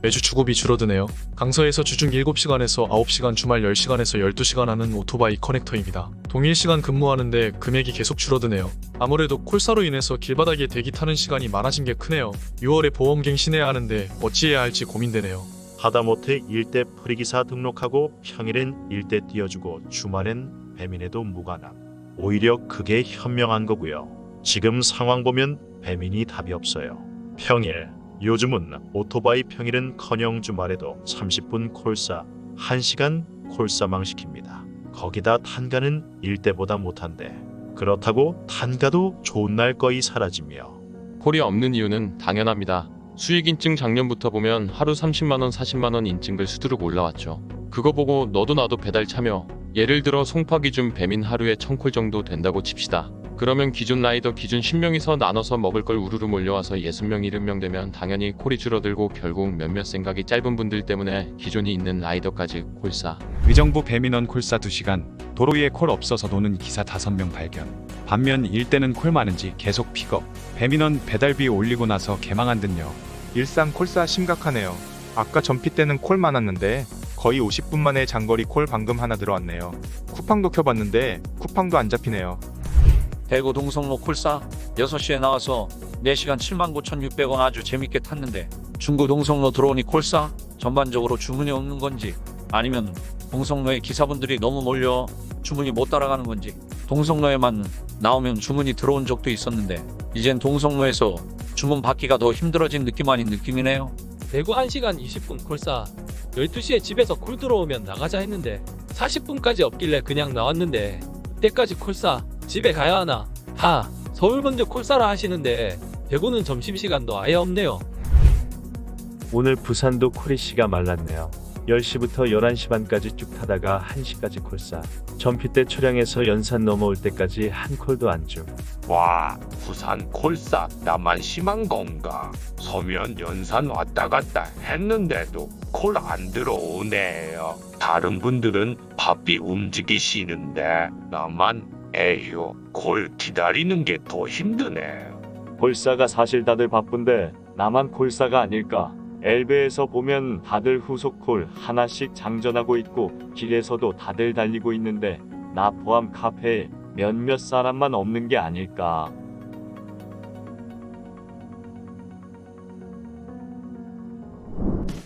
매주 주급이 줄어드네요. 강서에서 주중 7시간에서 9시간, 주말 10시간에서 12시간 하는 오토바이 커넥터입니다. 동일 시간 근무하는데 금액이 계속 줄어드네요. 아무래도 콜사로 인해서 길바닥에 대기 타는 시간이 많아진 게 크네요. 6월에 보험 갱신해야 하는데 어찌해야 할지 고민되네요. 하다못해 일대 프리기사 등록하고 평일엔 일대 띄워주고 주말엔 배민에도 무관함. 오히려 그게 현명한 거고요. 지금 상황 보면 배민이 답이 없어요. 평일, 요즘은 오토바이 평일은커녕 주말에도 30분 콜사, 1시간 콜사망 시킵니다. 거기다 탄가는 일대보다 못한데 그렇다고 탄가도 좋은 날 거의 사라지며 콜이 없는 이유는 당연합니다. 수익인증 작년부터 보면 하루 30만원 40만원 인증글 수두룩 올라왔죠. 그거 보고 너도 나도 배달 참여. 예를 들어 송파 기준 배민 하루에 1000콜 정도 된다고 칩시다. 그러면 기존 라이더 기준 10명이서 나눠서 먹을 걸 우르르 몰려와서 60명 70명 되면 당연히 콜이 줄어들고 결국 몇몇 생각이 짧은 분들 때문에 기존이 있는 라이더까지 콜사. 의정부 배민원 콜사 2시간, 도로 위에 콜 없어서 노는 기사 5명 발견. 반면 일대는 콜 많은지 계속 픽업. 배민원 배달비 올리고 나서 개망한 듯요. 일산 콜사 심각하네요. 아까 전피 때는 콜 많았는데 거의 50분 만에 장거리 콜 방금 하나 들어왔네요. 쿠팡도 켜봤는데 쿠팡도 안 잡히네요. 대구 동성로 콜사 6시에 나와서 4시간 79,600원 아주 재밌게 탔는데 중구 동성로 들어오니 콜사 전반적으로 주문이 없는 건지 아니면 동성로에 기사분들이 너무 몰려 주문이 못 따라가는 건지 동성로에만 나오면 주문이 들어온 적도 있었는데 이젠 동성로에서 주문 받기가 더 힘들어진 느낌 아닌 느낌이네요. 대구 1시간 20분 콜사 12시에 집에서 콜 들어오면 나가자 했는데 40분까지 없길래 그냥 나왔는데 그때까지 콜사 집에 가야 하나? 서울 먼저 콜사라 하시는데 대구는 점심시간도 아예 없네요. 오늘 부산도 콜이씨가 말랐네요. 10시부터 11시 반까지 쭉 타다가 1시까지 콜사. 전피 때 초량에서 연산 넘어올 때까지 한 콜도 안 줌. 와, 부산 콜사 나만 심한 건가? 서면 연산 왔다 갔다 했는데도 콜 안 들어오네요. 다른 분들은 바삐 움직이시는데 나만 에휴 콜 기다리는 게 더 힘드네요. 콜사가 사실 다들 바쁜데 나만 콜사가 아닐까? 엘베에서 보면 다들 후속콜 하나씩 장전하고 있고 길에서도 다들 달리고 있는데 나 포함 카페에 몇몇 사람만 없는 게 아닐까?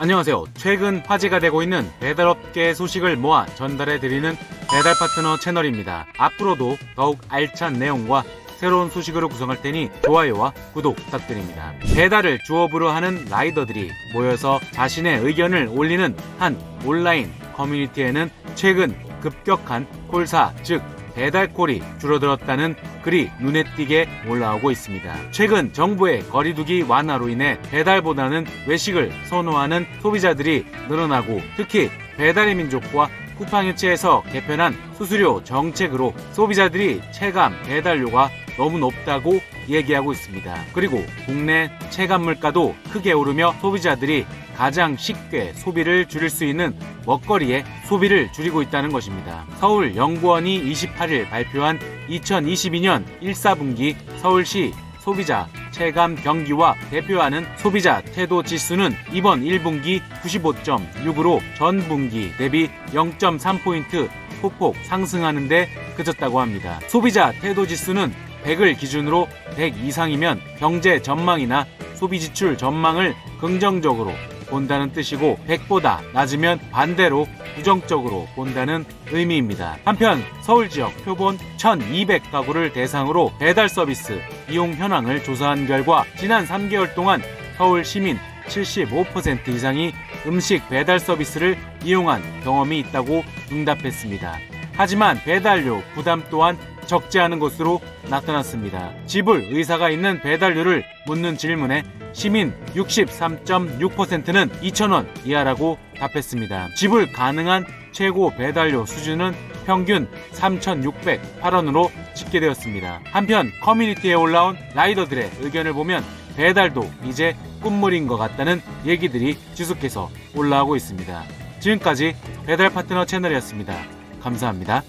안녕하세요. 최근 화제가 되고 있는 배달업계 소식을 모아 전달해드리는 배달 파트너 채널입니다. 앞으로도 더욱 알찬 내용과 새로운 소식으로 구성할 테니 좋아요와 구독 부탁드립니다. 배달을 주업으로 하는 라이더들이 모여서 자신의 의견을 올리는 한 온라인 커뮤니티에는 최근 급격한 콜사, 즉 배달콜이 줄어들었다는 글이 눈에 띄게 올라오고 있습니다. 최근 정부의 거리두기 완화로 인해 배달보다는 외식을 선호하는 소비자들이 늘어나고 특히 배달의 민족과 쿠팡유치에서 개편한 수수료 정책으로 소비자들이 체감 배달료가 너무 높다고 얘기하고 있습니다. 그리고 국내 체감 물가도 크게 오르며 소비자들이 가장 쉽게 소비를 줄일 수 있는 먹거리에 소비를 줄이고 있다는 것입니다. 서울연구원이 28일 발표한 2022년 1사분기 서울시 소비자 체감 경기와 대표하는 소비자 태도 지수는 이번 1분기 95.6으로 전분기 대비 0.3포인트 폭폭 상승하는 데 그쳤다고 합니다. 소비자 태도 지수는 100을 기준으로 100 이상이면 경제 전망이나 소비 지출 전망을 긍정적으로 본다는 뜻이고 100보다 낮으면 반대로 부정적으로 본다는 의미입니다. 한편 서울 지역 표본 1200가구를 대상으로 배달 서비스 이용 현황을 조사한 결과 지난 3개월 동안 서울 시민 75% 이상이 음식 배달 서비스를 이용한 경험이 있다고 응답했습니다. 하지만 배달료 부담 또한 적지 않은 것으로 나타났습니다. 지불 의사가 있는 배달료를 묻는 질문에 시민 63.6%는 2,000원 이하라고 답했습니다. 지불 가능한 최고 배달료 수준은 평균 3,608원으로 집계되었습니다. 한편 커뮤니티에 올라온 라이더들의 의견을 보면 배달도 이제 꿈물인 것 같다는 얘기들이 지속해서 올라오고 있습니다. 지금까지 배달 파트너 채널이었습니다. 감사합니다.